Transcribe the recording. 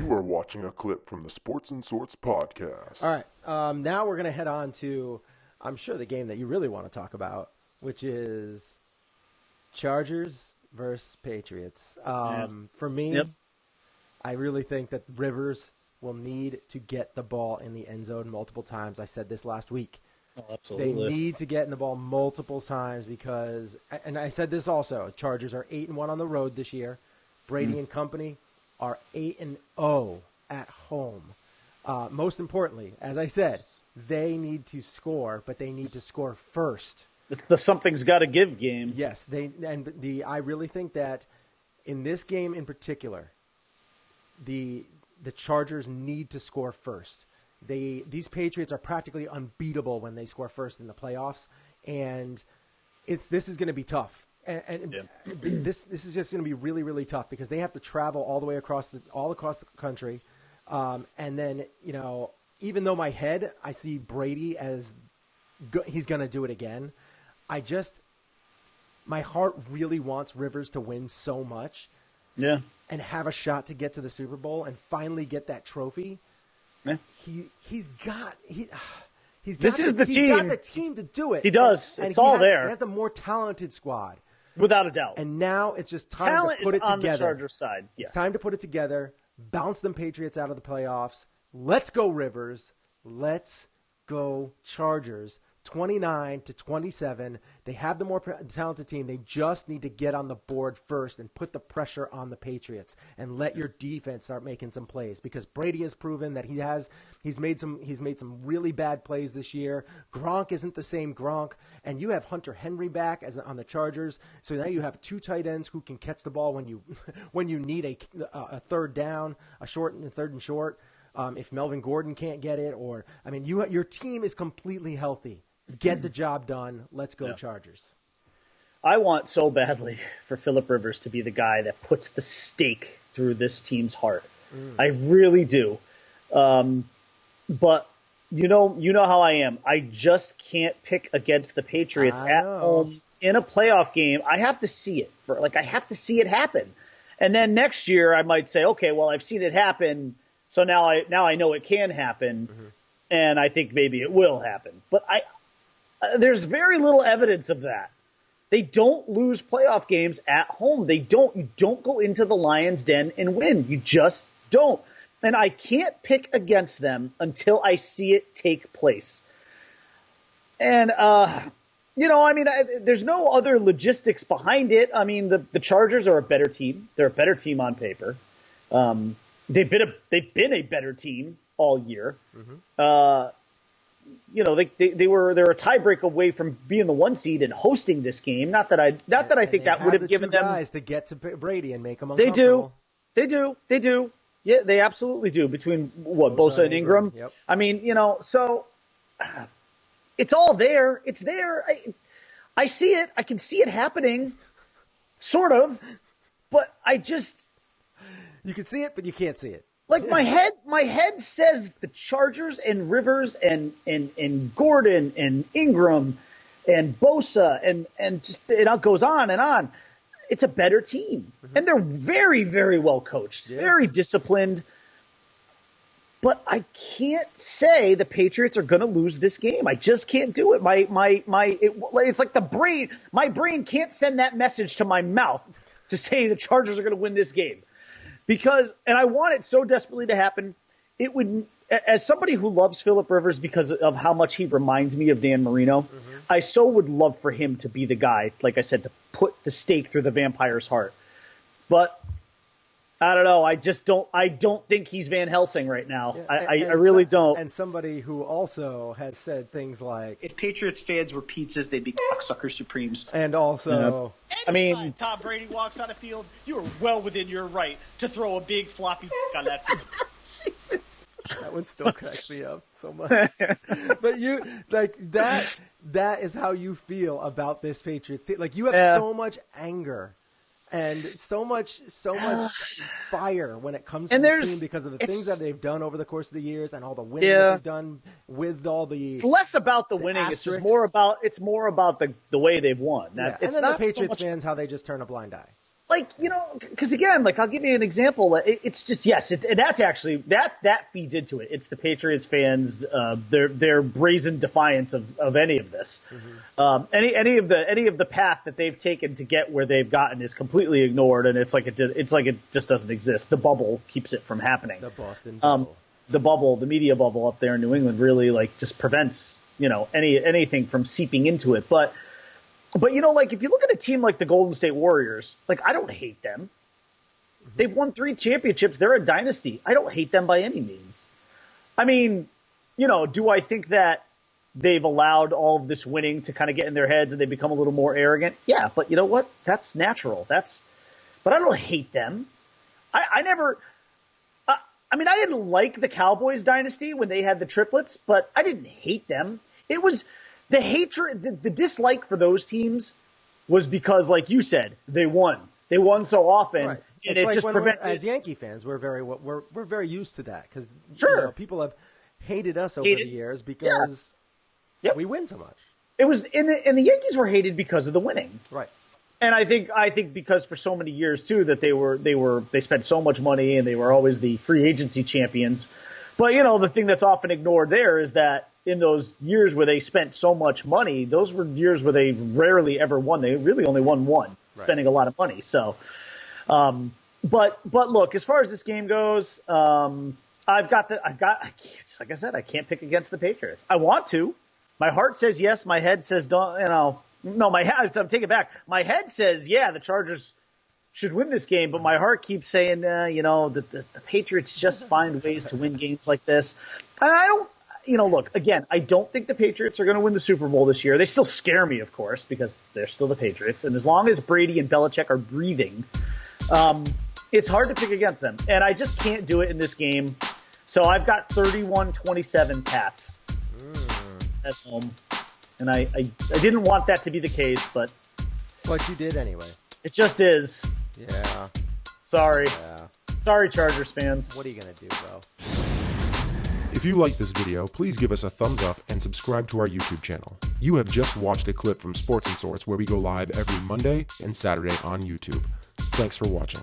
You are watching a clip from the Sports and Sorts podcast. All right. Now we're going to head on to, I'm sure, the game that you really want to talk about, which is Chargers versus Patriots. For me, I really think that Rivers will need to get the ball in the end zone multiple times. I said this last week. Oh, absolutely. They need to get in the ball multiple times because, and I said this also, Chargers are 8-1 on the road this year. Brady and company are 8-0 at home. Most importantly, as I said, they need to score, but they need to score first. It's the something's got to give game. Yes, I really think that in this game in particular, the Chargers need to score first. These Patriots are practically unbeatable when they score first in the playoffs, and this is going to be tough. This is just going to be really, really tough because they have to travel all the way across the country, and then even though my head I see Brady as he's going to do it again, my heart really wants Rivers to win so much, and have a shot to get to the Super Bowl and finally get that trophy. Yeah. He's got the team to do it. He does. It's all there. He has the more talented squad. Without a doubt. And now it's just time to put it together. Talent is on the Chargers side. Yes. It's time to put it together, bounce them Patriots out of the playoffs. Let's go, Rivers. Let's go, Chargers. 29-27. They have the more talented team. They just need to get on the board first and put the pressure on the Patriots and let your defense start making some plays because Brady has proven that he's made some really bad plays this year. Gronk isn't the same Gronk, and you have Hunter Henry back on the Chargers. So now you have two tight ends who can catch the ball when you need a third down, a third and short. If Melvin Gordon can't get it, your team is completely healthy. Get the job done. Let's go, Chargers. I want so badly for Phillip Rivers to be the guy that puts the stake through this team's heart. I really do. But you know how I am. I just can't pick against the Patriots at home in a playoff game. I have to see it. I have to see it happen. And then next year I might say, okay, well, I've seen it happen, so now I know it can happen, and I think maybe it will happen. But there's very little evidence of that. They don't lose playoff games at home. You don't go into the Lions' den and win. You just don't. And I can't pick against them until I see it take place. And, there's no other logistics behind it. I mean, the Chargers are a better team. They're a better team on paper. They've been a better team all year. They're a tiebreak away from being the 1 seed and hosting this game. Not that I think that would have given them guys to get to Brady and make them uncomfortable. They do. Yeah, they absolutely do. Between Bosa and Ingram. Yep. I mean, so it's all there. It's there. I see it. I can see it happening, sort of. But you can see it, but you can't see it. My head says the Chargers and Rivers and Gordon and Ingram and Bosa and just it goes on and on. It's a better team, and they're very, very well coached, very disciplined. But I can't say the Patriots are going to lose this game. I just can't do it. It's like the brain. My brain can't send that message to my mouth to say the Chargers are going to win this game. Because, and I want it so desperately to happen, it would, as somebody who loves Phillip Rivers because of how much he reminds me of Dan Marino, I so would love for him to be the guy, like I said, to put the stake through the vampire's heart. But I don't know. I don't think he's Van Helsing right now. I really don't. And somebody who also has said things like, if Patriots fans were pizzas, they'd be cocksucker supremes. And also, anytime Tom Brady walks on the field, you are well within your right to throw a big floppy on that field. Jesus. That one still cracks me up so much. But you that is how you feel about this Patriots team. You have so much anger and so much fire when it comes to this team because of the things that they've done over the course of the years and all the winning that they've done with all the. It's less about the winning. Asterisks. It's just more about the way they've won. And then the Patriots fans, how they just turn a blind eye. like, because again, like I'll give you an example. It's just and that's actually that feeds into it. It's the Patriots fans, their brazen defiance of any of this. Mm-hmm. Any of the path that they've taken to get where they've gotten is completely ignored, and it's like it just doesn't exist. The bubble keeps it from happening. The Boston bubble. The media bubble up there in New England really like just prevents anything from seeping into it, but like if you look at a team like the Golden State Warriors, like I don't hate them. Mm-hmm. They've won 3 championships. They're a dynasty. I don't hate them by any means. I mean, do I think that they've allowed all of this winning to kind of get in their heads and they become a little more arrogant? Yeah, but you know what? That's natural. But I don't hate them. I didn't like the Cowboys dynasty when they had the triplets, but I didn't hate them. It was the hatred, the dislike for those teams was because, like you said, they won. They won so often, right. And it's it like just prevented. As Yankee fans, we're very used to that because people have hated us over the years because we win so much. It was and the Yankees were hated because of the winning, right? And I think because for so many years too that they spent so much money and they were always the free agency champions. But the thing that's often ignored there is that in those years where they spent so much money, those were years where they rarely ever won. They really only won one, spending a lot of money. So, but look, as far as this game goes, like I said, I can't pick against the Patriots. I want to. My heart says yes. My head says don't. No, I'm taking it back. My head says the Chargers should win this game, but my heart keeps saying, the Patriots just find ways to win games like this. And I don't, look, again, I don't think the Patriots are going to win the Super Bowl this year. They still scare me, of course, because they're still the Patriots. And as long as Brady and Belichick are breathing, it's hard to pick against them. And I just can't do it in this game. So I've got 31-27 Pats at home. And I didn't want that to be the case, but you did anyway. It just is. Yeah. Sorry. Yeah. Sorry, Chargers fans. What are you going to do, bro? If you like this video, please give us a thumbs up and subscribe to our YouTube channel. You have just watched a clip from Sports and Sorts where we go live every Monday and Saturday on YouTube. Thanks for watching.